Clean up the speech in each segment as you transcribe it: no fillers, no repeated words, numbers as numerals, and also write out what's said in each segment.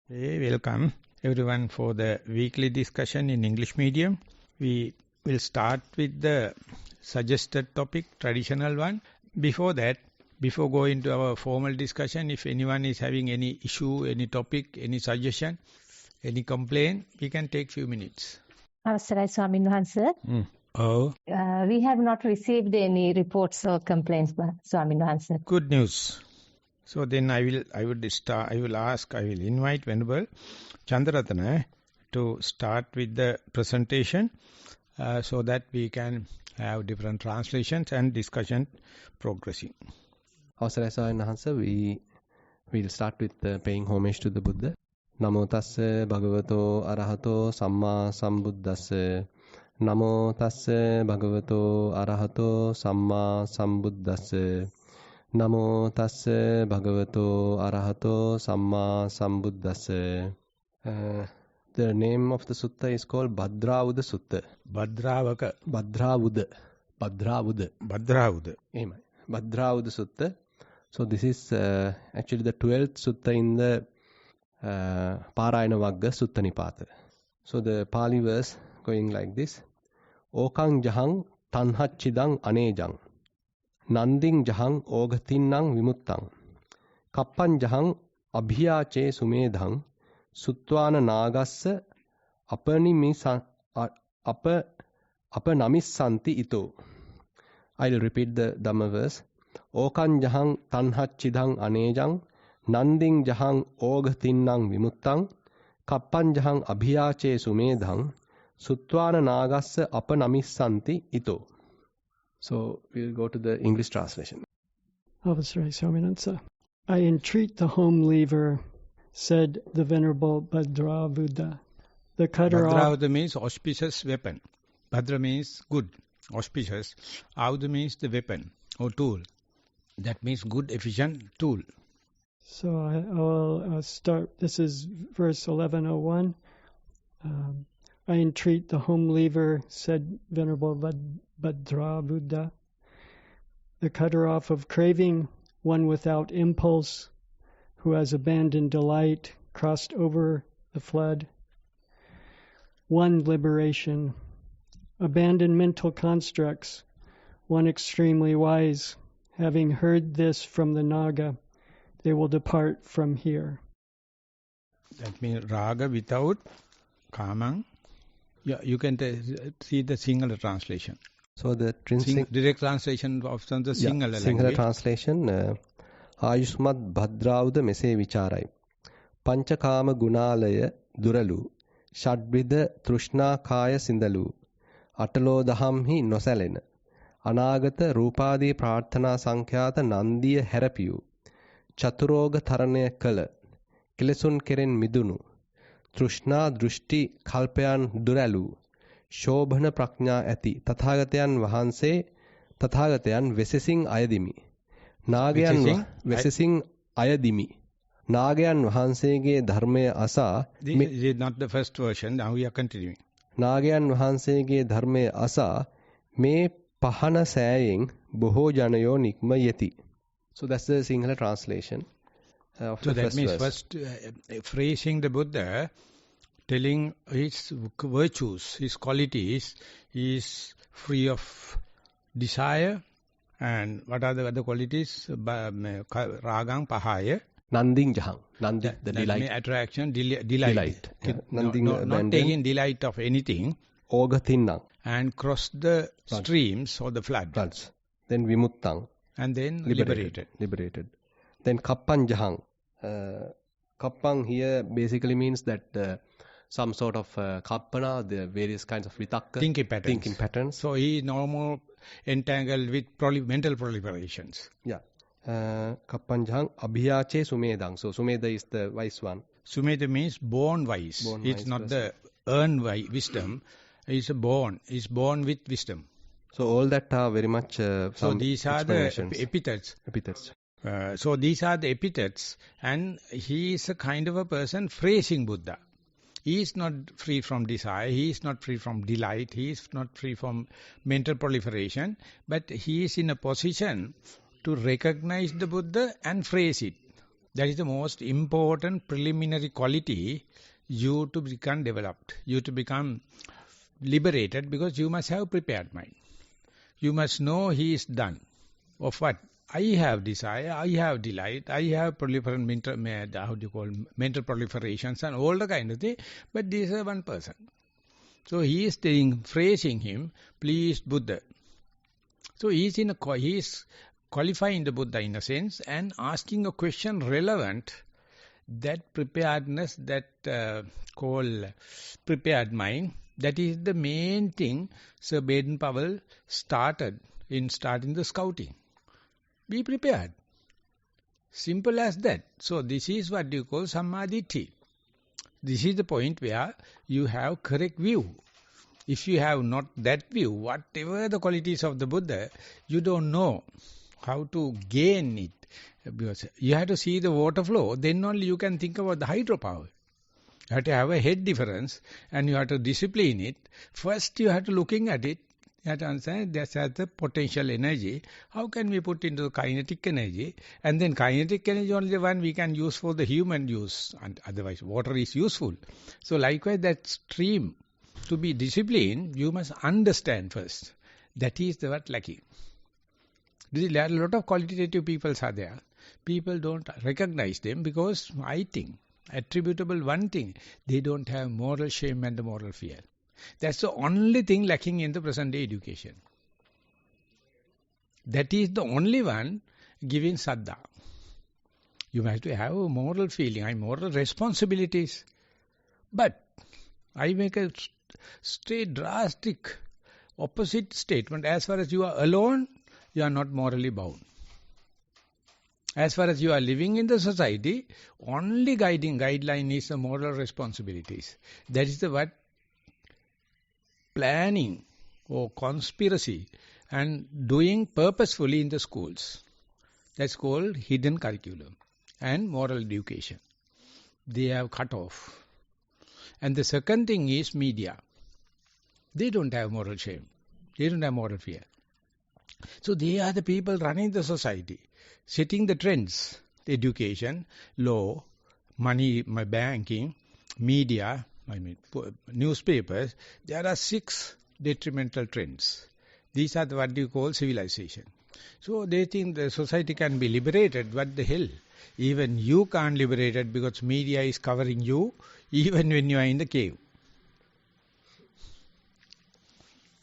Hey, welcome everyone for the weekly discussion in English medium. We will start with the suggested topic, traditional one. Before that, before going to our formal discussion, if anyone is having any issue, any topic, any suggestion, any complaint, we can take few minutes. Avassarai Swamin Wahanse. Oh, We have not received any reports or complaints, Swamin Wahanse. good news. So then I will invite Venerable Chandaratana to start with the presentation so that we can have different translations and discussion progressing. Avassarai Swamin Wahanse, we will start with paying homage to the Buddha. Namo tassa bhagavato arahato samma sambuddhassa. Namo tassa bhagavato arahato samma sambuddhassa. Namo tassa bhagavato arahato samma sambuddhassa. The name of the sutta is called Bhadravudha Sutta. Bhadravaka. Bhadravudha. Bhadravudha. Bhadravudha Sutta. So this is actually the 12th sutta in the Parayana Vagga Sutta Nipata. So the Pali verse going like this. Okang jahang tanhachidang anejang. Nanding jahang ogatinnang vimuttang. Kappan jahang abhiyache sumedhang. Suttwana nagassa apanamissanti ito. I will repeat the Dhamma verse. Okang jahang tanhachidang anejang. Nanding jahang ogatinnang vimuttang. Kappan jahang abhiyache sumedhang. Suttwana nagassa apanamissanti ito. So we'll go to the English translation. Avassarai Swaminatsa. I entreat the home leaver, said the Venerable Bhadravudha. The cutter off. Bhadravudha means auspicious weapon. Bhadra means good, auspicious. Avudha means the weapon or tool. That means good, efficient tool. So I'll start. This is verse 1101. I entreat the home leaver, said Venerable Bhadravudha, the cutter off of craving, one without impulse, who has abandoned delight, crossed over the flood. One liberation, abandoned mental constructs, one extremely wise, having heard this from the Naga, they will depart from here. That means raga without kamang. Yeah, you can see the Sinhala translation. So the direct translation of the Sinhala language. Sinhala translation. Ayushmat Bhadravudha mese vicharai. Panchakama gunalaya duralu. Shadvidha trushna kaya sindalu. Atalo dahamhi nosalena. Anagata rupadi prarthana sankhyaata nandiya herapiyu. Chaturoga tharanaya kala. Kilesun keren midunu. Trushna drushti kalpayan duralu. Shobhana praknya ati. Tathagatayan vahanse. Tathagatayan vesesing ayadimi. Nagayan vesesing ayadimi. Nagayan vahansege dharmaya asa. This is not the first version. Now we are continuing. Nagayan vahansege dharmaya asa. Me pahana saying boho janayo nikma yeti. So that's the Sinhala translation. So that means first phrasing the Buddha, telling his virtues, his qualities, he is free of desire. And what are the other qualities? Ragang pahaya. Nanding jahang. Nandi, the delight. Attraction, delight. Not taking delight of anything. Ogatinnang. And cross the streams or the floods. Then vimuttang. And then liberated. Then kappan jahang. Kappang here basically means that some sort of kappana, the various kinds of vitakka. Thinking patterns. So he is no more entangled with mental proliferations. Yeah. Kappan jahang abhiyache sumedang. So sumeda is the wise one. Sumeda means born wise. It's not the earned wisdom. It's born. It's born with wisdom. So all that are very much so these are the epithets. So these are the epithets, and he is a kind of a person phrasing Buddha. He is not free from desire, he is not free from delight, he is not free from mental proliferation, but he is in a position to recognize the Buddha and phrase it. That is the most important preliminary quality you to become developed, you to become liberated, because you must have prepared mind. You must know he is done. Of what? I have desire, I have delight, I have mental proliferations and all the kind of thing, but this is one person. So he is phrasing him, please Buddha. So he is qualifying the Buddha in a sense and asking a question relevant, that preparedness, that called prepared mind, that is the main thing Sir Baden-Powell started in starting the scouting. Be prepared. Simple as that. So this is what you call Sammaditthi. This is the point where you have correct view. If you have not that view, whatever the qualities of the Buddha, you don't know how to gain it. Because you have to see the water flow, then only you can think about the hydropower. You have to have a head difference and you have to discipline it. First you have to looking at it. You have to understand that's the potential energy. How can we put into the kinetic energy? And then kinetic energy only the one we can use for the human use. And otherwise water is useful. So likewise that stream, to be disciplined, you must understand first. That is the what lacking. There are a lot of qualitative people are there. People don't recognize them because I think, attributable one thing, they don't have moral shame and the moral fear. That's the only thing lacking in the present day education. That is the only one giving saddha. You have to have a moral feeling, moral responsibilities. But I make a straight, drastic, opposite statement. As far as you are alone, you are not morally bound. As far as you are living in the society, only guideline is the moral responsibilities. That is the what planning or conspiracy and doing purposefully in the schools. That's called hidden curriculum and moral education. They have cut off. And the second thing is media. They don't have moral shame. They don't have moral fear. So they are the people running the society, setting the trends, education, law, money, banking, media, newspapers. There are 6 detrimental trends. These are what you call civilization. So they think the society can be liberated. What the hell? Even you can't liberate it because media is covering you even when you are in the cave.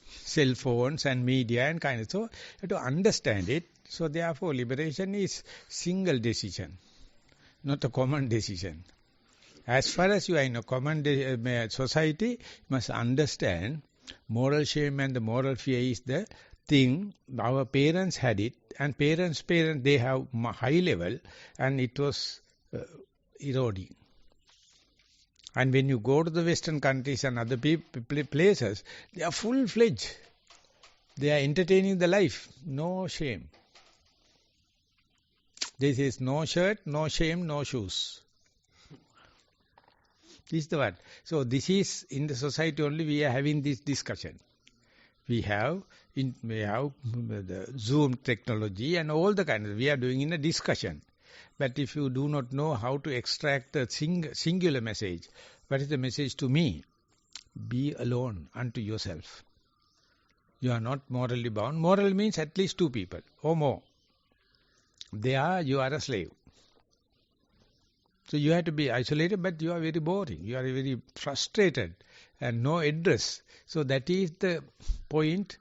Cell phones and media and kind of. So you have to understand it. So therefore liberation is single decision, not a common decision. As far as you are in a common society, you must understand moral shame and the moral fear is the thing. Our parents had it, and parents, they have high level, and it was eroding. And when you go to the Western countries and other places, they are full-fledged. They are entertaining the life. No shame. This is no shirt, no shame, no shoes. This is the word. So this is in the society only we are having this discussion. We have the Zoom technology and all the kind of, we are doing in a discussion. But if you do not know how to extract the singular message, what is the message to me? Be alone unto yourself. You are not morally bound. Moral means at least 2 people or more. You are a slave. So you have to be isolated, but you are very boring. You are very frustrated and no address. So that is the point.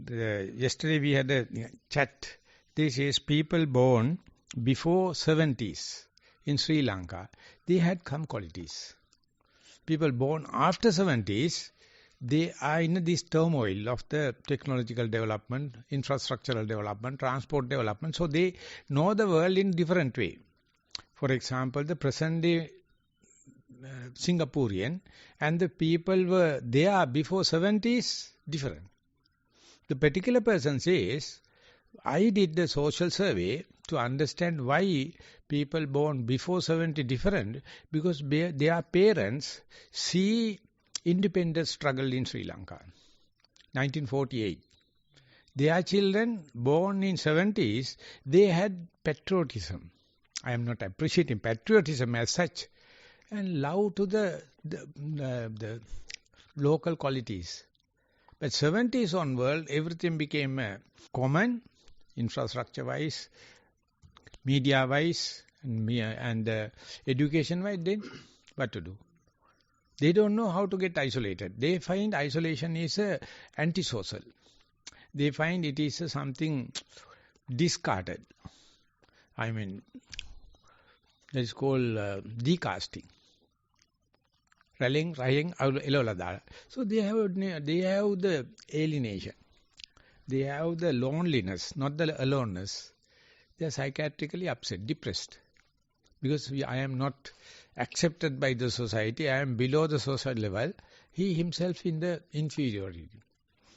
Yesterday we had a chat. This is people born before 70s in Sri Lanka. They had some qualities. People born after 70s, they are in this turmoil of the technological development, infrastructural development, transport development. So they know the world in different way. For example, the present day Singaporean and the people were there before 70s, different. The particular person says, I did the social survey to understand why people born before 70 different, because their parents see independence struggle in Sri Lanka, 1948. Their children born in 70s, they had patriotism. I am not appreciating patriotism as such. And love to the local qualities. But 70s onward, everything became common, infrastructure-wise, media-wise, and education-wise. Then what to do? They don't know how to get isolated. They find isolation is antisocial. They find it is something discarded. I mean, that is called decasting. So they have the alienation. They have the loneliness, not the aloneness. They are psychiatrically upset, depressed. Because I am not accepted by the society, I am below the social level. He himself in the inferiority.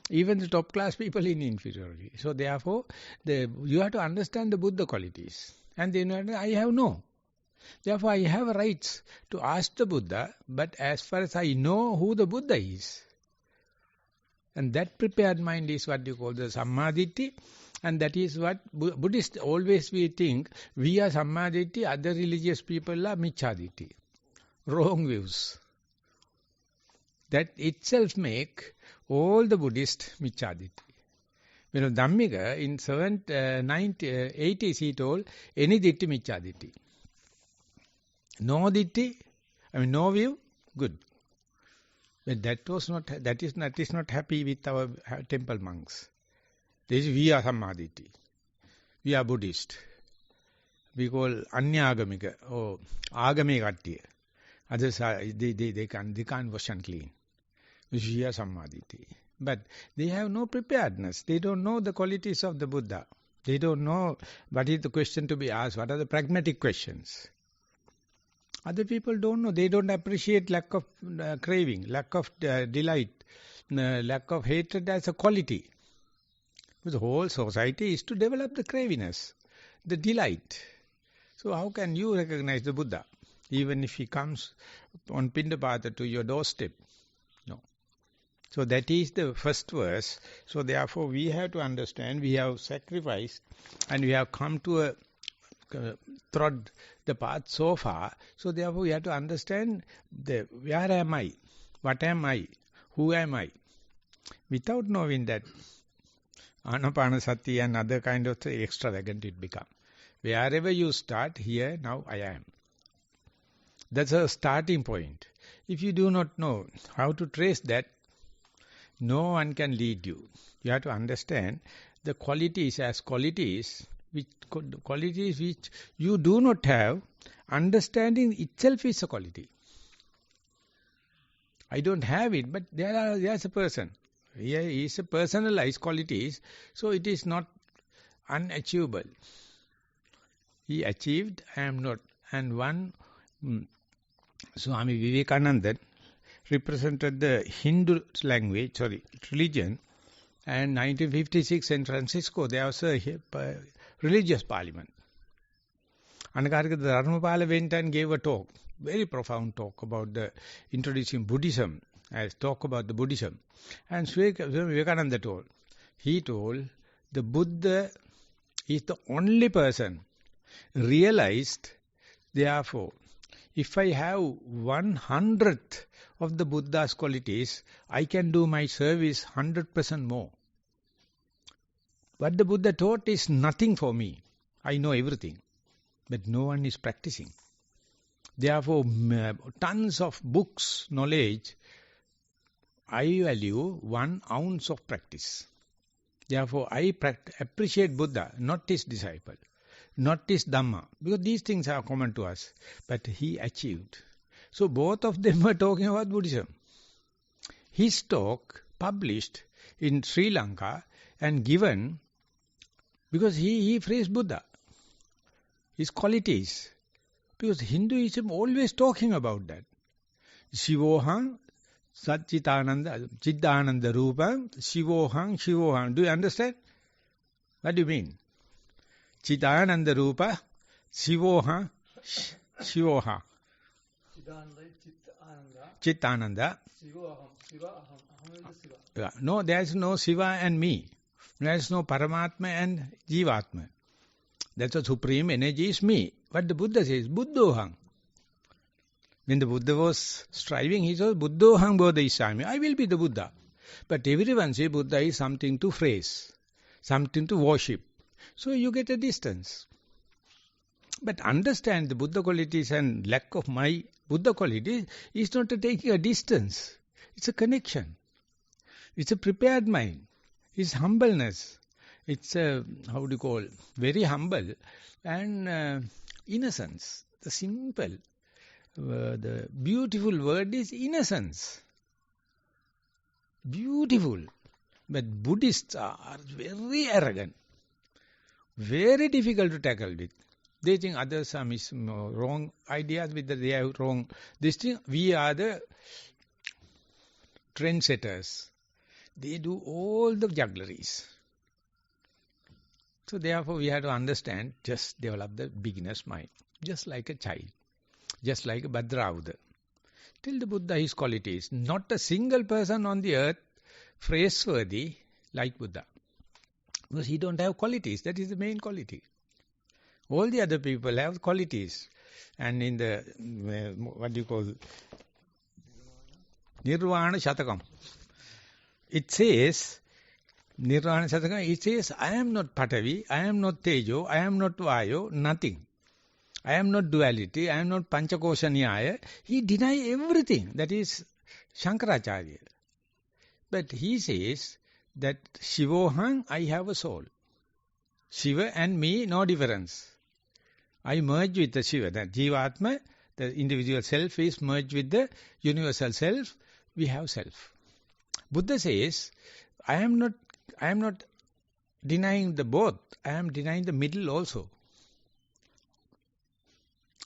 Even the top class people in inferiority. So therefore, you have to understand the Buddha qualities. And then I have no. Therefore, I have rights to ask the Buddha, but as far as I know who the Buddha is. And that prepared mind is what you call the Sammaditthi. And that is what Buddhists always we think, we are Sammaditthi, other religious people are Micchaditthi. Wrong views. That itself make all the Buddhists Micchaditthi. Dhammika in 80s he told, any ditti Micchaditthi. No ditti, no view, good. But that is not happy with our temple monks. We are Sammaditthi. We are Buddhist. We call Anyagamika or Agame Gattiya. Others they can't wash and clean. We are Sammaditthi. But they have no preparedness. They don't know the qualities of the Buddha. They don't know what is the question to be asked. What are the pragmatic questions? Other people don't know. They don't appreciate lack of craving, lack of delight, lack of hatred as a quality. The whole society is to develop the craviness, the delight. So how can you recognize the Buddha? Even if he comes on Pindapata to your doorstep. No. So that is the first verse. So therefore we have to understand, we have sacrificed and we have come to trod the path so far. So therefore we have to understand where am I? What am I? Who am I? Without knowing that, Anapanasati and other kind of extravagant it become. Wherever you start, here, now I am. That's a starting point. If you do not know how to trace that, no one can lead you. You have to understand the qualities as qualities which you do not have. Understanding itself is a quality. I don't have it, but there's a person. Here is a personalized qualities, so it is not unachievable. He achieved, I am not. And one Swami Vivekananda represented the Hindu religion, and 1956 in San Francisco there was a religious parliament. Anagarika Dharmapala went and gave a talk, very profound talk about introducing Buddhism, as talk about the Buddhism. And Swami Vivekananda told, the Buddha is the only person realized, therefore, if I have 1/100th of the Buddha's qualities, I can do my service 100% more. What the Buddha taught is nothing for me. I know everything. But no one is practicing. Therefore, tons of books, knowledge, I value 1 ounce of practice. Therefore, I appreciate Buddha, not his disciple, not his Dhamma, because these things are common to us. But he achieved. So both of them were talking about Buddhism. His talk published in Sri Lanka and given because he praised Buddha, his qualities. Because Hinduism always talking about that. Shivoham, Satchitananda, Chiddananda Rupam, Shivoham, Shivoham. Do you understand? What do you mean? Chiddananda Rupa, Shivoham, Shivoham. Chittananda. No, there is no Shiva and me. There is no Paramatma and Jivatma. That's a supreme energy is me. What the Buddha says, Buddhoham. When the Buddha was striving, he said, Buddhoham Bodhisami, I will be the Buddha. But everyone says Buddha is something to phrase, something to worship. So you get a distance. But understand the Buddha qualities and lack of my Buddha qualities is not taking a distance. It's a connection. It's a prepared mind. It's humbleness. It's a, very humble and innocence. The simple, the beautiful word is innocence. Beautiful. But Buddhists are very arrogant. Very difficult to tackle with. They think others have wrong ideas, they have wrong this thing. We are the trendsetters. They do all the juggleries. So therefore we have to understand, just develop the beginner's mind. Just like a child. Just like a Bhadrauda. Tell the Buddha his qualities. Not a single person on the earth praiseworthy like Buddha. Because he don't have qualities. That is the main quality. All the other people have qualities. And in the, Nirvana Shatakam. It says, Nirvana Shatakam, it says, I am not Patavi, I am not Tejo, I am not Vayo, nothing. I am not duality, I am not Panchakosha Nyaya. He denies everything. That is Shankaracharya. But he says that Shivoham, I have a soul. Shiva and me, no difference. I merge with the Shiva. That Jivatma, the individual self, is merged with the universal self. We have self. Buddha says, I am not denying the both. I am denying the middle also.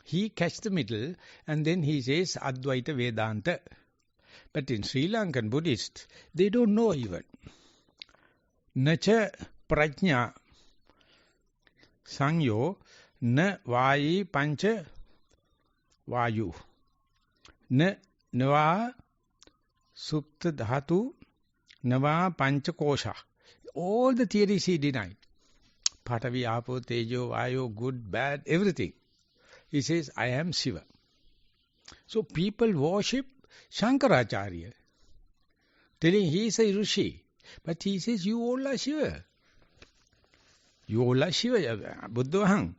He catches the middle and then he says Advaita Vedanta. But in Sri Lankan Buddhists, they don't know even. Nacha prajna sangyo na vayi pancha vayu. Na nava supta dhatu nava pancha kosha. All the theories he denied. Patavi, Apo, Tejo, Vayu, good, bad, everything. He says, I am Shiva. So people worship Shankaracharya, telling he is a Rishi. But he says, you all are Shiva. You all are Shiva, Buddhaham.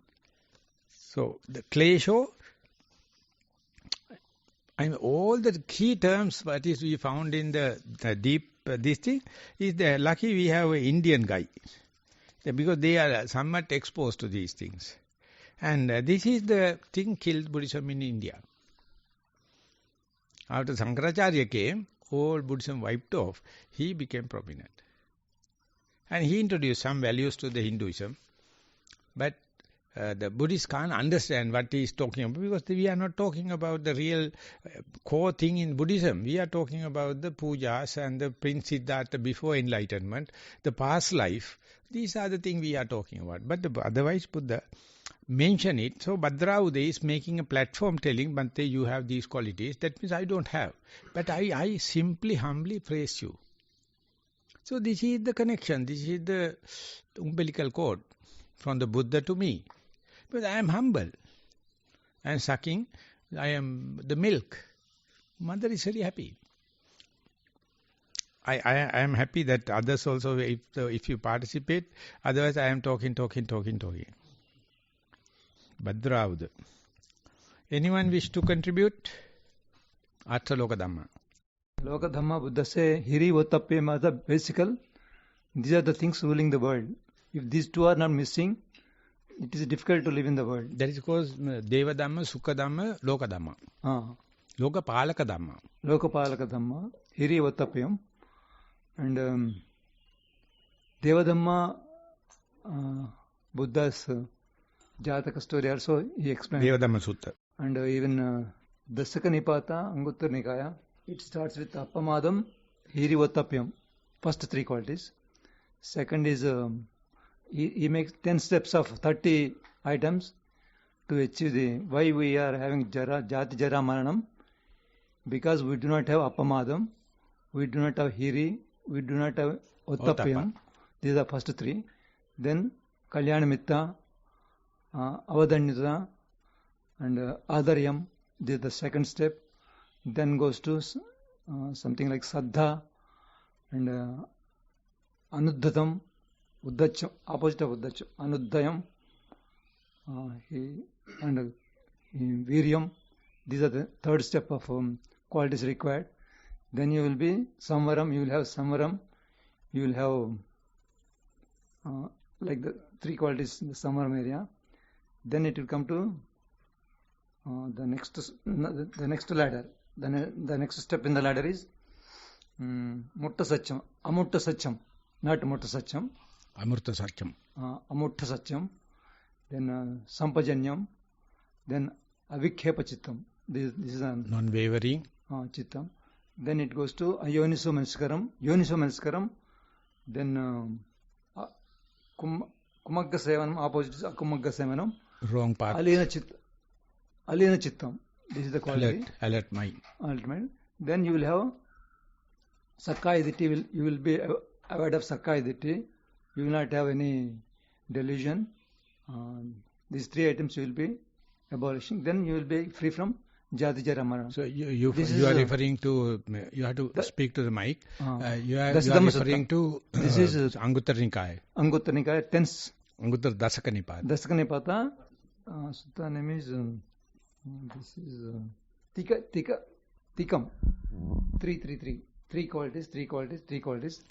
So the Klesho, and all the key terms what is we found in the deep this thing, is that lucky we have an Indian guy. Because they are somewhat exposed to these things. And this is the thing killed Buddhism in India. After Shankaracharya came, all Buddhism wiped off, he became prominent. And he introduced some values to the Hinduism. But the Buddhists can't understand what he is talking about, because we are not talking about the real core thing in Buddhism. We are talking about the pujas and the Prince Siddhartha before enlightenment, the past life. These are the things we are talking about. But otherwise Buddha mention it. So Bhadrauda is making a platform telling, Bhante, you have these qualities. That means I don't have. But I simply, humbly praise you. So this is the connection. This is the umbilical cord from the Buddha to me. But I am humble. I am sucking. I am the milk. Mother is very happy. I am happy that others also, if you participate, otherwise I am talking. Bhadrauda. Anyone wish to contribute? Artha Loka Dhamma. Loka Dhamma, Buddha say, Hiri Vottapyam are the basic. These are the things ruling the world. If these two are not missing, it is difficult to live in the world. That is because Deva Dhamma, Sukha Dhamma, Loka Dhamma. Loka Palaka Dhamma. Loka Palaka Dhamma, Hiri Vottapyam. And Deva Dhamma, Buddha's Jataka story also, he explained. Deva Dhamma Sutta. And even Dasaka Nipata, Anguttara Nikaya, it starts with Appamadam, Hiri Vottapyam. First three qualities. Second is, he makes 10 steps of 30 items to achieve the, why we are having Jati Jara Maranam. Because we do not have Appamadam, we do not have Hiri, we do not have Vottapyam. These are the first three. Then Kalyana Mitta, Avadanyata, and Adaryam, this is the second step. Then goes to something like Saddha and Anuddhatam, Uddacham, opposite of Uddacham, Anuddayam, and Viryam. These are the third step of qualities required. Then you will be Samvaram, you will have Samvaram, you will have like the three qualities in the Samvaram area. Then it will come to the next ladder. Then the next step in the ladder is Mutta Satcham, Amutta Satcham, not Mutta Satcham. Amurta Satyam. Amutta Satcham. Then Sampajanyam. Then Avikhepa Chittam. This is a non-wavering. Chittam. Then it goes to Yoniso Manskaram. Yoniso Manskaram. Then Kumagga Sevanam, opposite is Akumagga Sevanam. Wrong path. Alina Chittam. This is the quality. Alert mind. Alert mind. Then you will have Sakkaya Ditti. You will be aware of Sakkaya Ditti. You will not have any delusion. These three items you will be abolishing. Then you will be free from Jati Jara Marana. So you are referring to, you have to speak to the mic. You are referring to, this is Anguttara Nikaya. Anguttara Nikaya, 10th. Anguttara Dasaka Nipata. Dasaka Nipata. Sutta name is, this is Tikam. 333. Three qualities. 30 qualities. 30 qualities.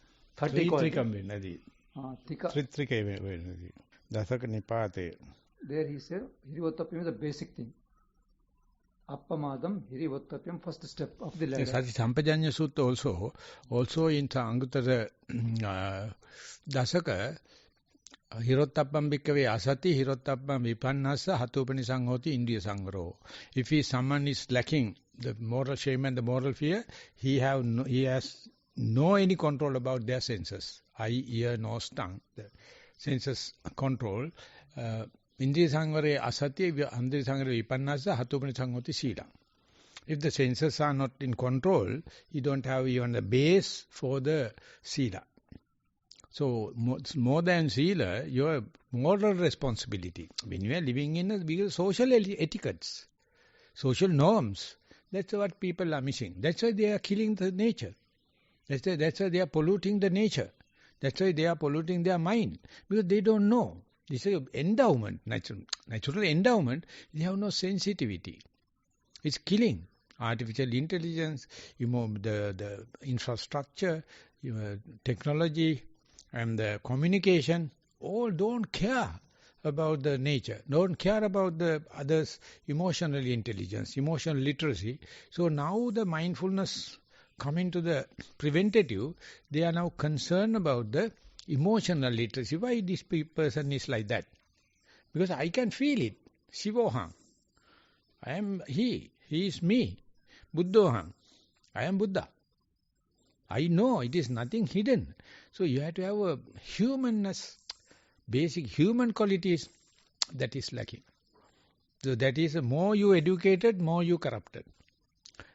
Tika. Dasaka Nipate. There he said, Hirivottapyam is the basic thing. Appamadam, Hirivottapyam, first step of the ladder. Sati Sampajanya Sutta also in Anguttara Dasaka, Hirottappam bhikkave asati, Hirottappam vipannasa, Hatupanisanghoti, Indriya Sangro. If someone is lacking the moral shame and the moral fear, he has no any control about their senses. Eye, ear, nose, tongue. The senses control. Indriya Sangvare asati, Indriya Sangvare vipannasa, Hatupanisanghoti sila. If the senses are not in control, you don't have even the base for the sila. So, more than sila, your moral responsibility. When you are living in a social etiquettes, social norms, that's what people are missing. That's why they are killing the nature. That's why they are polluting the nature. That's why they are polluting their mind. Because they don't know. This is endowment, natural endowment. They have no sensitivity. It's killing. Artificial intelligence, the infrastructure, technology, and the communication, all don't care about the nature, don't care about the others' emotional intelligence, emotional literacy. So now the mindfulness coming to the preventative, they are now concerned about the emotional literacy. Why this person is like that? Because I can feel it. Shivoham. I am he is me. Buddhoham. I am Buddha. I know it is nothing hidden. So you have to have a humanness, basic human qualities that is lacking. So that is, more you educated, more you corrupted.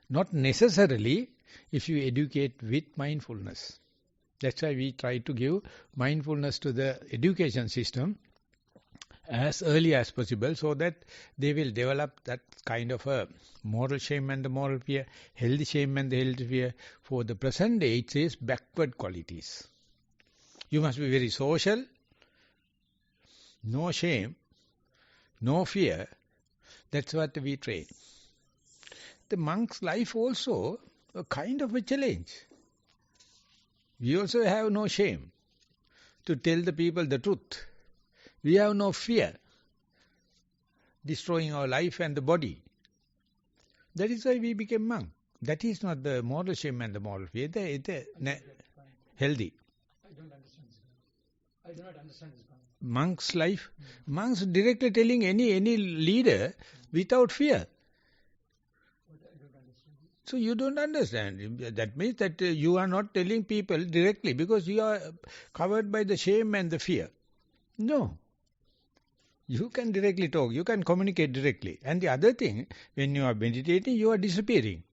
Not necessarily if you educate with mindfulness. That's why we try to give mindfulness to the education system as early as possible, so that they will develop that kind of a moral shame and the moral fear, healthy shame and the healthy fear. For the present day, it says backward qualities. You must be very social, no shame, no fear. That's what we train. The monk's life also a kind of a challenge. We also have no shame to tell the people the truth. We have no fear destroying our life and the body. That is why we became monk. That is not the moral shame and the moral fear. It's healthy. I don't understand this. I do not understand this. Monk's life, monks directly telling any leader without fear. So you don't understand. That means that you are not telling people directly because you are covered by the shame and the fear. No. You can directly talk, you can communicate directly. And the other thing, when you are meditating, you are disappearing.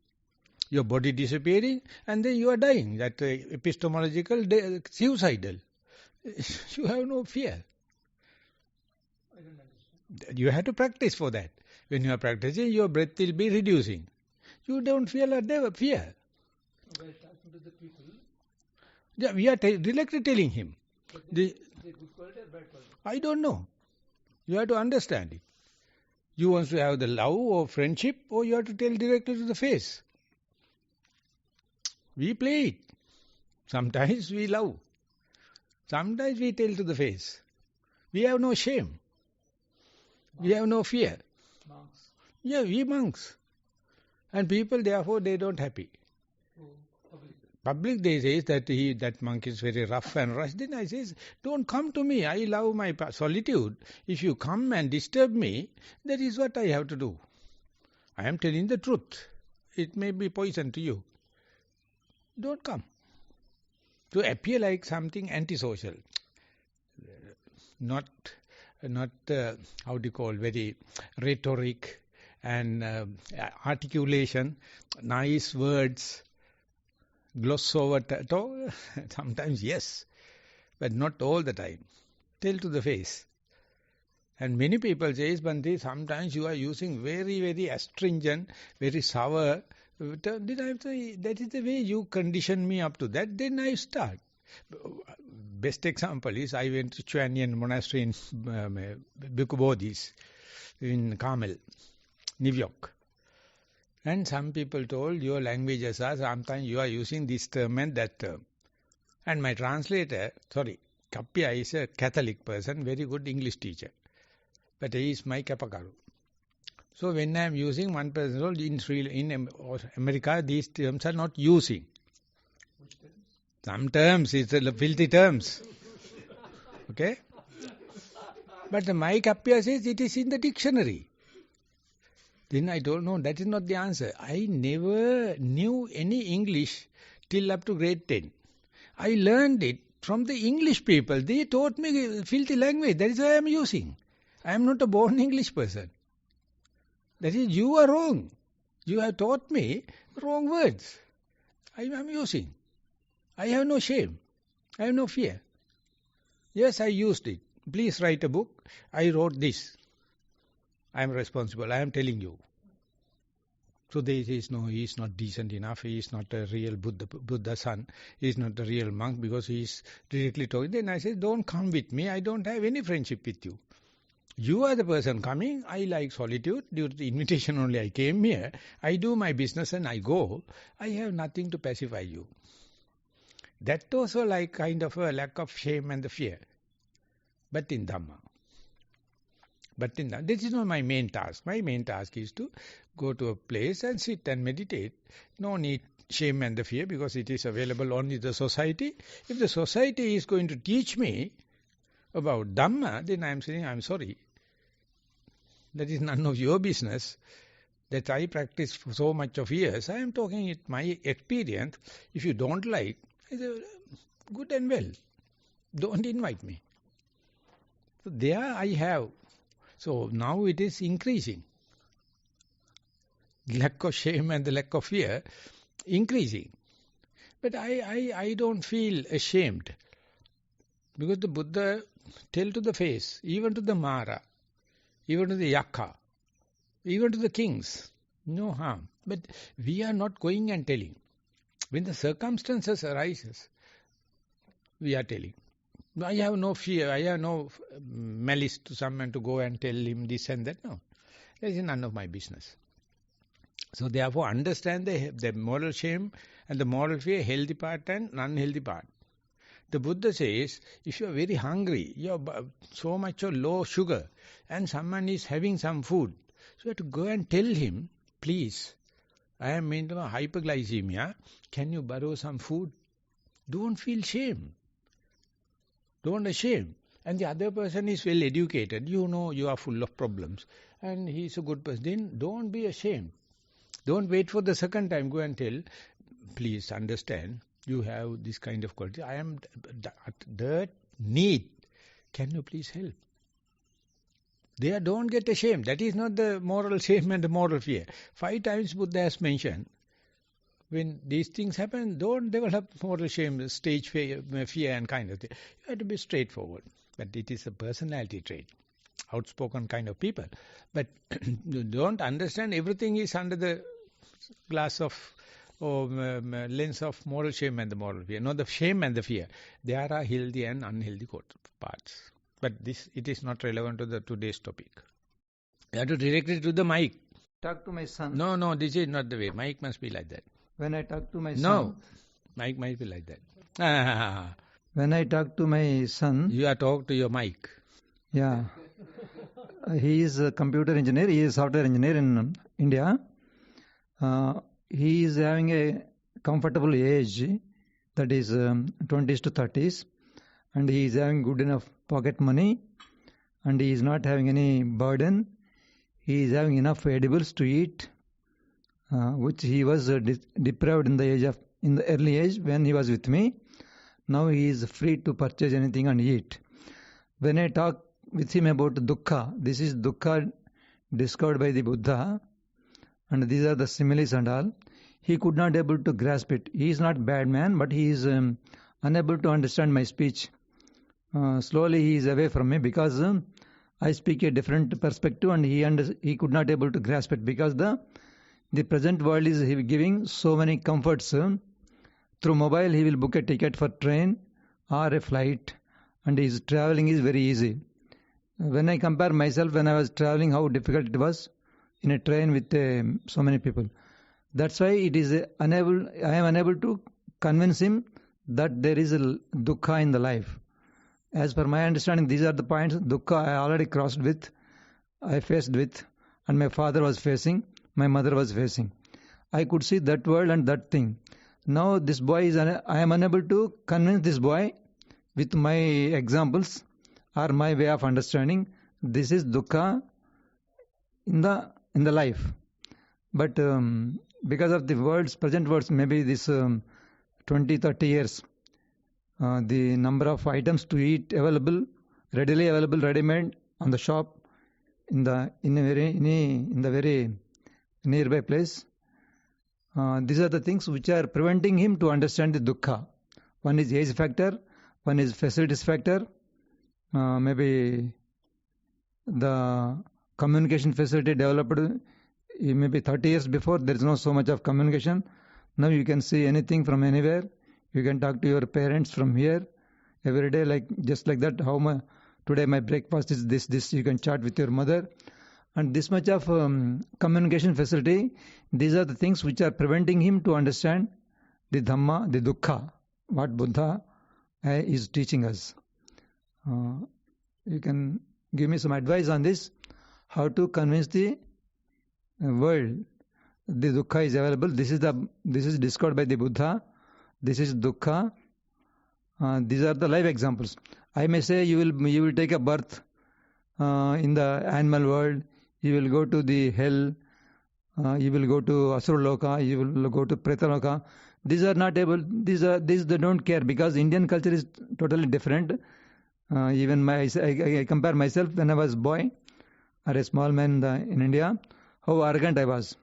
Your body disappearing and then you are dying. That epistemological, suicidal. You have no fear. I don't understand. You have to practice for that. When you are practicing, your breath will be reducing. You don't feel a fear. While talking to the people, Yeah, we are directly telling him. is it good quality or bad quality? I don't know. You have to understand it. You want to have the love or friendship, or you have to tell directly to the face. We play it. Sometimes we love. Sometimes we tell to the face. We have no shame. We have no fear. Monks. Yeah, we monks. And people, therefore, they don't happy. Public. Public, they say that monk is very rough and rush. Then I says, don't come to me. I love my solitude. If you come and disturb me, that is what I have to do. I am telling the truth. It may be poison to you. Don't come. To appear like something antisocial. Not how do you call, very rhetoric and articulation, nice words, gloss over, sometimes yes, but not all the time. Tell to the face. And many people say, Bhante, sometimes you are using very, very astringent, very sour. Then I say, that is the way you condition me up to that, then I start. Best example is, I went to Chuanian monastery in Bhikkhu Bodhis in Carmel, New York. And some people told, your languages are, sometimes you are using this term and that term. And my translator, Kappia is a Catholic person, very good English teacher. But he is my Kapakaru. So when I am using one person, in America, these terms are not using. Which terms? Some terms, it's filthy terms. Okay? But my Kappia says it is in the dictionary. Then I told, no, that is not the answer. I never knew any English till up to grade 10. I learned it from the English people. They taught me filthy language. That is why I am using. I am not a born English person. That is, you are wrong. You have taught me wrong words. I am using. I have no shame. I have no fear. Yes, I used it. Please write a book. I wrote this. I am responsible. I am telling you. So there is no, he is not decent enough. He is not a real Buddha son. He is not a real monk because he is directly talking. Then I said, don't come with me. I don't have any friendship with you. You are the person coming. I like solitude. Due to the invitation only I came here. I do my business and I go. I have nothing to pacify you. That also like kind of a lack of shame and the fear. But in Dhamma. This is not my main task. My main task is to go to a place and sit and meditate. No need shame and the fear because it is available only in the society. If the society is going to teach me about Dhamma, then I am saying, I am sorry. That is none of your business. That I practice for so much of years. I am talking it my experience. If you don't like, good and well. Don't invite me. So there I have. So now it is increasing. Lack of shame and the lack of fear increasing. But I don't feel ashamed. Because the Buddha tell to the face, even to the Mara, even to the Yakka, even to the kings, no harm. But we are not going and telling. When the circumstances arises, we are telling. I have no fear, I have no malice to someone to go and tell him this and that. No, that is none of my business. So therefore understand the moral shame and the moral fear, healthy part and unhealthy part. The Buddha says, if you are very hungry, you are so much of low sugar and someone is having some food, so you have to go and tell him, please, I am into hyperglycemia, can you borrow some food? Don't feel shame. Don't ashamed. And the other person is well educated. You know you are full of problems. And he is a good person. Then don't be ashamed. Don't wait for the second time. Go and tell, please understand, you have this kind of quality. I am at dirt, need. Can you please help? There, don't get ashamed. That is not the moral shame and the moral fear. 5 times Buddha has mentioned, when these things happen, don't develop moral shame, stage fear and kind of thing. You have to be straightforward. But it is a personality trait. outspoken kind of people. But you don't understand everything is under the glass of or lens of moral shame and the moral fear. Not the shame and the fear. There are healthy and unhealthy parts. But it is not relevant to the today's topic. You have to direct it to the mic. Talk to my son. No, this is not the way. Mic must be like that. When I talk to my son. No, mic might be like that. When I talk to my son. You are talk to your mic. Yeah. He is a computer engineer. He is software engineer in India. He is having a comfortable age, that is 20s to 30s, and he is having good enough pocket money, and he is not having any burden. He is having enough edibles to eat, which he was deprived in the early age when he was with me. Now he is free to purchase anything and eat. When I talk with him about dukkha, this is dukkha discovered by the Buddha, and these are the similes and all. He could not able to grasp it. He is not bad man, but he is unable to understand my speech. Slowly he is away from me because I speak a different perspective, and he could not able to grasp it because the present world is giving so many comforts. Through mobile he will book a ticket for train or a flight, and his traveling is very easy. When I compare myself when I was traveling, how difficult it was in a train with so many people. That's why I am unable to convince him that there is a dukkha in the life. As per my understanding, these are the points. Dukkha I already I faced with, and my father was facing, my mother was facing. I could see that world and that thing. Now this boy I am unable to convince this boy with my examples or my way of understanding. This is dukkha in the life. But because of the present words, maybe this 20-30 years, the number of items to eat readily available, ready-made on the shop, in the very nearby place. These are the things which are preventing him to understand the dukkha. One is age factor, one is facilities factor, maybe the communication facility developed maybe 30 years before. There is no so much of communication. Now you can see anything from anywhere. You can talk to your parents from here every day, just like that. Today my breakfast is this. You can chat with your mother, and this much of communication facility. These are the things which are preventing him to understand the Dhamma, the dukkha, what Buddha is teaching us. You can give me some advice on this, how to convince the world the dukkha is available. This is discovered by the Buddha. This is dukkha. These are the live examples. I may say you will take a birth in the animal world. You will go to the hell. You will go to Asuraloka. You will go to Pretaloka. These are not able. These they don't care because Indian culture is totally different. Even I compare myself when I was boy or a small man in India. How arrogant I was.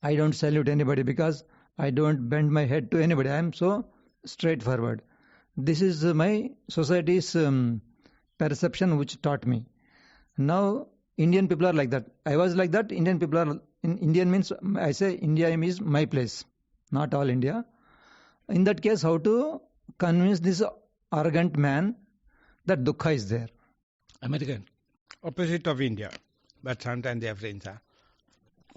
I don't salute anybody because I don't bend my head to anybody. I am so straightforward. This is my society's perception which taught me. Now Indian people are like that. I was like that. Indian people are. Indian means I say India is my place, not all India. In that case, how to convince this arrogant man that dukkha is there? American, opposite of India, but sometimes they are friends.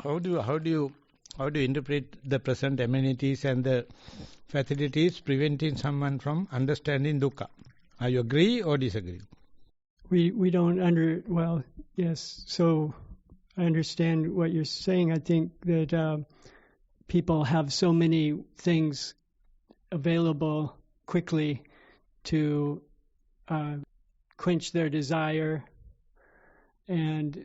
How do you interpret the present amenities and the facilities preventing someone from understanding dukkha? Are you agree or disagree? We don't well, yes. So I understand what you're saying. I think that people have so many things available quickly to quench their desire, and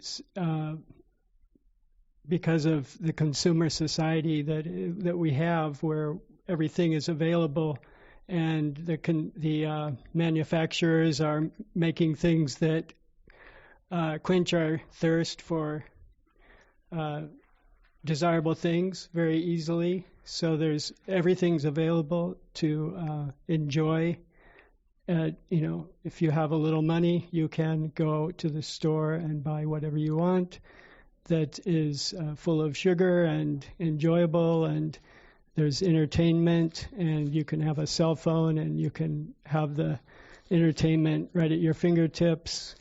because of the consumer society that we have, where everything is available, and the manufacturers are making things that quench our thirst for desirable things very easily. So everything's available to enjoy, if you have a little money, you can go to the store and buy whatever you want that is full of sugar and enjoyable, and there's entertainment, and you can have a cell phone and you can have the entertainment right at your fingertips.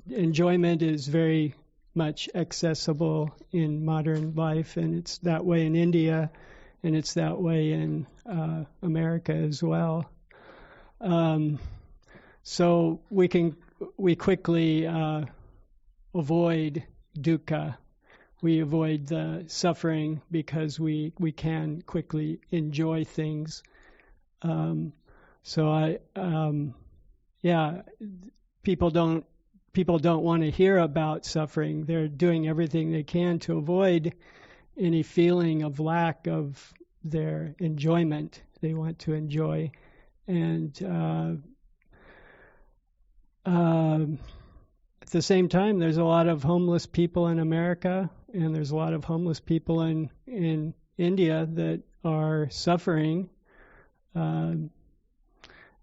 Enjoyment is very much accessible in modern life, and it's that way in India, and it's that way in America as well. So we quickly avoid dukkha. We avoid the suffering because we can quickly enjoy things. People don't want to hear about suffering. They're doing everything they can to avoid any feeling of lack of their enjoyment. They want to enjoy. And at the same time, there's a lot of homeless people in America, and there's a lot of homeless people in India that are suffering. And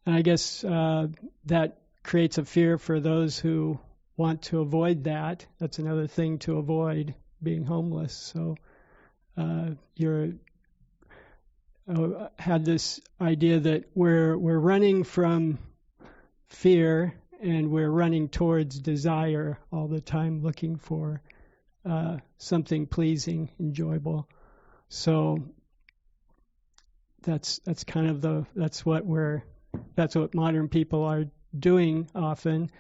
I guess that creates a fear for those who want to avoid that. That's another thing to avoid, being homeless. So had this idea that we're running from fear and we're running towards desire all the time, looking for something pleasing, enjoyable. So that's what modern people are doing often.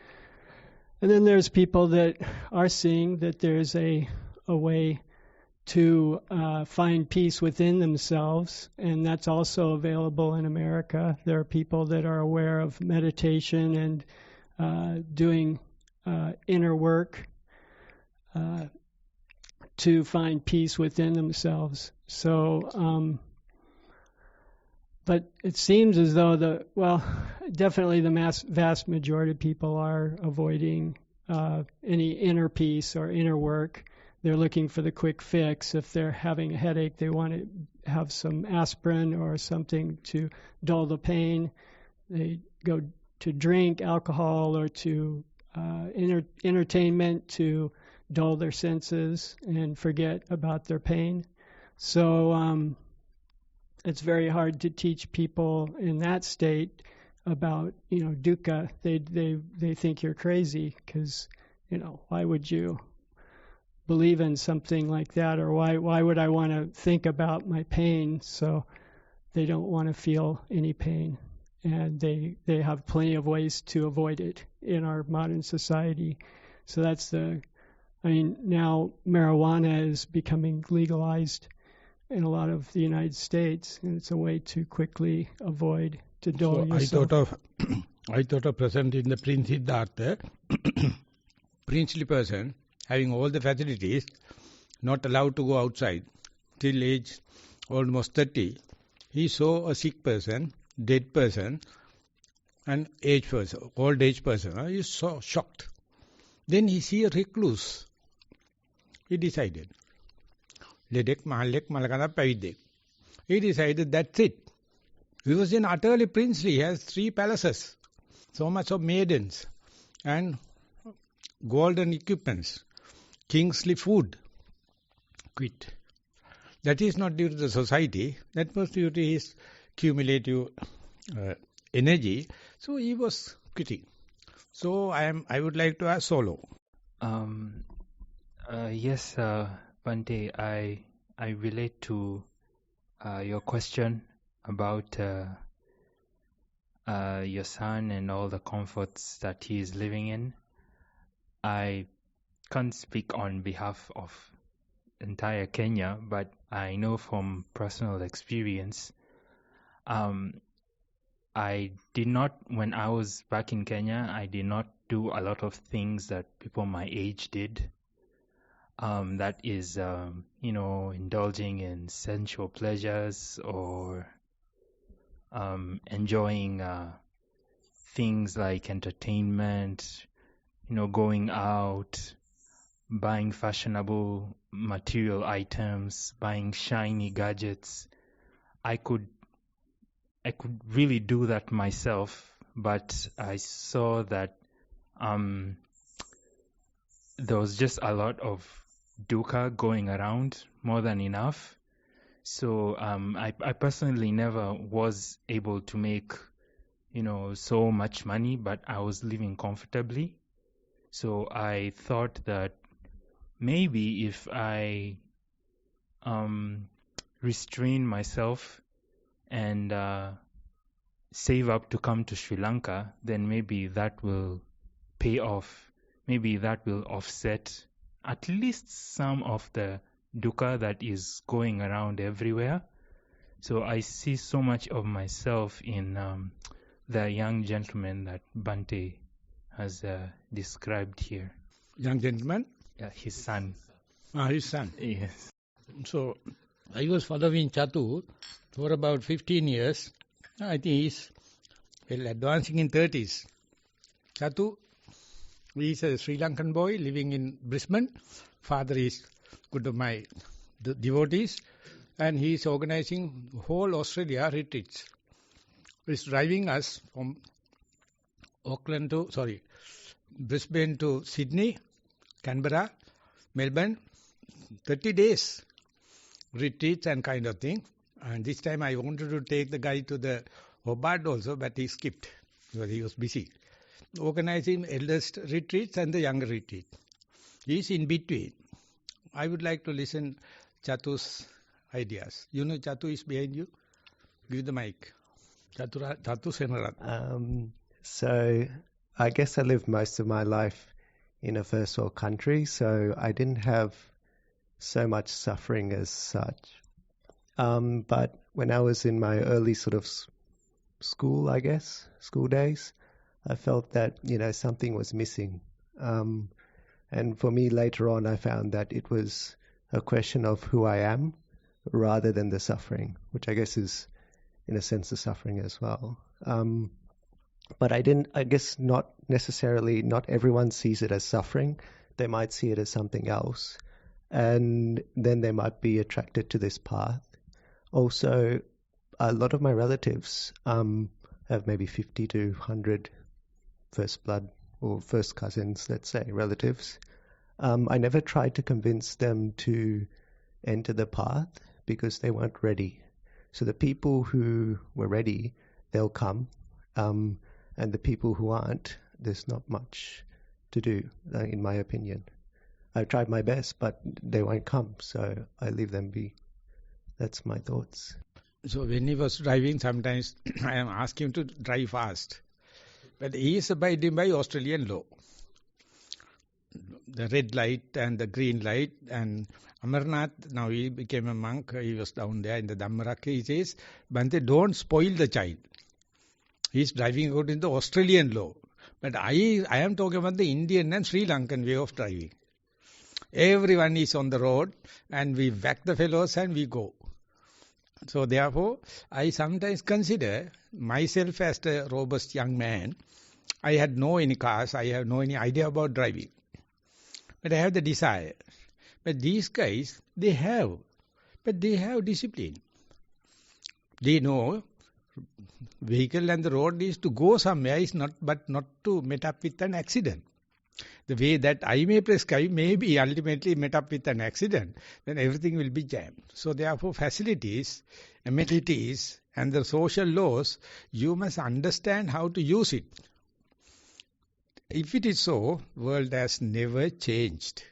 And then there's people that are seeing that there's a way to find peace within themselves, and that's also available in America. There are people that are aware of meditation and doing inner work to find peace within themselves. So, but it seems as though definitely the vast majority of people are avoiding any inner peace or inner work. They're looking for the quick fix. If they're having a headache, they want to have some aspirin or something to dull the pain. They go to drink alcohol or to entertainment to dull their senses and forget about their pain. So it's very hard to teach people in that state about dukkha. They think you're crazy because why would you believe in something like that, or why would I want to think about my pain? So they don't want to feel any pain, and they have plenty of ways to avoid it in our modern society. So now marijuana is becoming legalized in a lot of the United States, and it's a way to quickly avoid, to dull yourself. I thought of present in the Prince Siddhartha, princely person, having all the facilities, not allowed to go outside till age almost 30. He saw a sick person, dead person, and old age person. He was so shocked. Then he see a recluse. He decided. He decided that's it. He was in utterly princely. He has 3 palaces, so much of maidens, and golden equipments, kingly food. Quit. That is not due to the society. That was due to his cumulative energy. So he was quitting. So I would like to ask Solo. Yes, Bante, I relate to your question about your son and all the comforts that he is living in. I can't speak on behalf of entire Kenya, but I know from personal experience. When I was back in Kenya, I did not do a lot of things that people my age did. That is, indulging in sensual pleasures or enjoying things like entertainment, going out, buying fashionable material items, buying shiny gadgets. I could I could really do that myself, but I saw that there was just a lot of dukkha going around, more than enough. So I personally never was able to make, so much money, but I was living comfortably. So I thought that maybe if I restrain myself and save up to come to Sri Lanka, then maybe that will pay off. Maybe that will offset at least some of the dukkha that is going around everywhere. So I see so much of myself in the young gentleman that Bhante has described here. Young gentleman? Yeah, his son. His son. Yes. So, I was following Chatu for about 15 years. I think he's advancing in 30s. Chatu, he's a Sri Lankan boy living in Brisbane. Father is good of my devotees. And he is organizing whole Australia retreats. He's driving us from Brisbane to Sydney, Canberra, Melbourne, 30 days retreats and kind of thing. And this time I wanted to take the guy to the Hobart also, but he skipped because he was busy. Organizing eldest retreats and the younger retreat. He is in between. I would like to listen Chatu's ideas. You know Chatu is behind you? Give the mic. Chatu Senarat. So I guess I lived most of my life in a first world country, so I didn't have so much suffering as such. But when I was in my early sort of school days, I felt that, something was missing. And for me later on, I found that it was a question of who I am rather than the suffering, which I guess is, in a sense, the suffering as well. But I guess not everyone sees it as suffering. They might see it as something else. And then they might be attracted to this path. Also, a lot of my relatives have maybe 50 to 100 first blood or first cousins, let's say, relatives. I never tried to convince them to enter the path because they weren't ready. So the people who were ready, they'll come. And the people who aren't, there's not much to do, in my opinion. I've tried my best, but they won't come, so I leave them be. That's my thoughts. So when he was driving, sometimes I am asking him to drive fast. But he is abiding by Australian law. The red light and the green light. And Amarnath, now he became a monk, he was down there in the Dhamma, he says, Bhante, don't spoil the child. He is driving according to the Australian law. But I am talking about the Indian and Sri Lankan way of driving. Everyone is on the road and we whack the fellows and we go. So therefore, I sometimes consider myself as a robust young man. I had no any cars, I have no any idea about driving. But I have the desire. But these guys, they have discipline. They know vehicle and the road is to go somewhere, but not to meet up with an accident. The way that I may prescribe may be ultimately met up with an accident, then everything will be jammed. So therefore facilities, amenities and the social laws, you must understand how to use it. If it is so, world has never changed.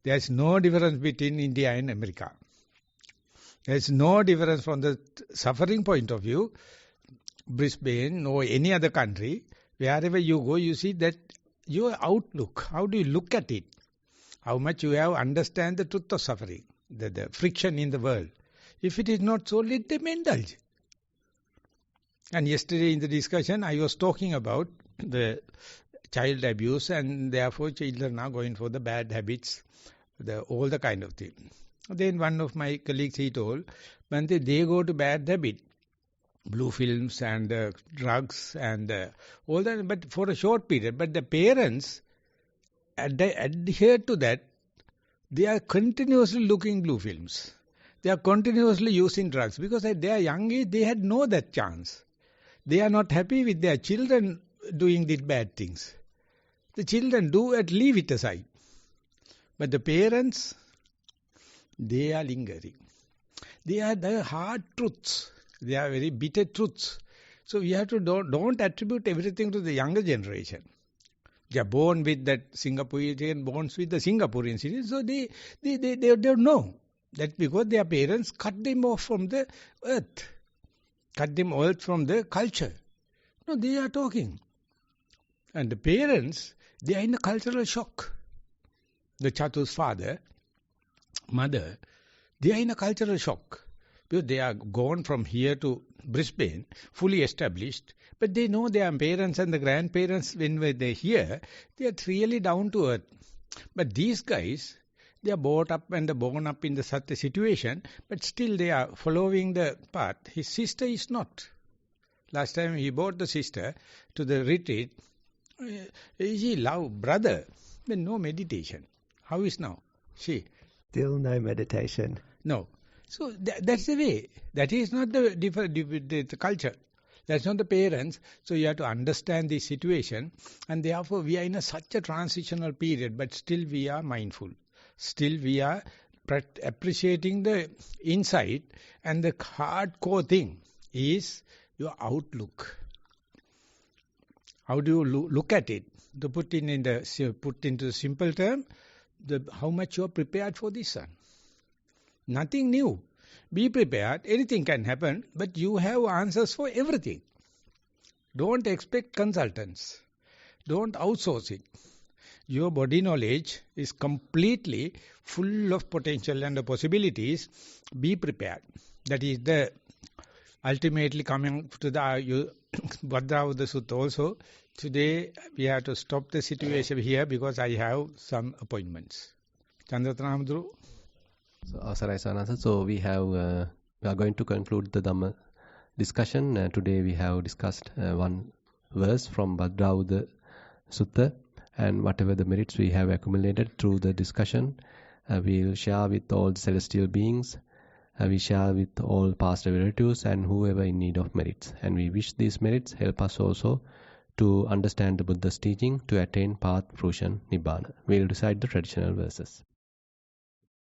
There is no difference between India and America. There is no difference from the suffering point of view. Brisbane or any other country, wherever you go, you see that your outlook, how do you look at it? How much you have understand the truth of suffering, the friction in the world. If it is not so, let them indulge. And yesterday in the discussion, I was talking about the child abuse and therefore children are going for the bad habits, all the kind of thing. Then one of my colleagues, he told, Bhante, they go to bad habit. Blue films and drugs and all that, but for a short period. But the parents adhere to that. They are continuously looking blue films. They are continuously using drugs because at their young age they had no that chance. They are not happy with their children doing these bad things. The children do and leave it aside. But the parents, they are lingering. They are the hard truths. They are very bitter truths. So we have to don't attribute everything to the younger generation. They are born with that Singaporean, born with the Singaporean citizen. So they don't know. That's because their parents cut them off from the earth. Cut them off from the culture. No, they are talking. And the parents, they are in a cultural shock. The Chatu's father, mother, they are in a cultural shock. Because they are gone from here to Brisbane, fully established. But they know their parents and the grandparents, when they're here, they are really down to earth. But these guys, they are brought up and born up in such a situation, but still they are following the path. His sister is not. Last time he brought the sister to the retreat. She loved brother, but no meditation. How is now? She? Still no meditation. No. So that's the way. That is not the culture. That's not the parents. So you have to understand the situation. And therefore we are in such a transitional period, but still we are mindful. Still we are appreciating the insight, and the hardcore thing is your outlook. How do you look at it? To put into the simple term, how much you are prepared for this one. Nothing new. Be prepared. Anything can happen, but you have answers for everything. Don't expect consultants. Don't outsource it. Your body knowledge is completely full of potential and possibilities. Be prepared. That is the ultimately coming to the Bhadrauda Sutta also. Today we have to stop the situation here because I have some appointments. Chandratanamadru. So we are going to conclude the Dhamma discussion. Today we have discussed one verse from Bhadrauda Sutta, and whatever the merits we have accumulated through the discussion, we will share with all the celestial beings. We share with all past relatives and whoever in need of merits. And we wish these merits help us also to understand the Buddha's teaching to attain path, fruition, nibbana. We will recite the traditional verses.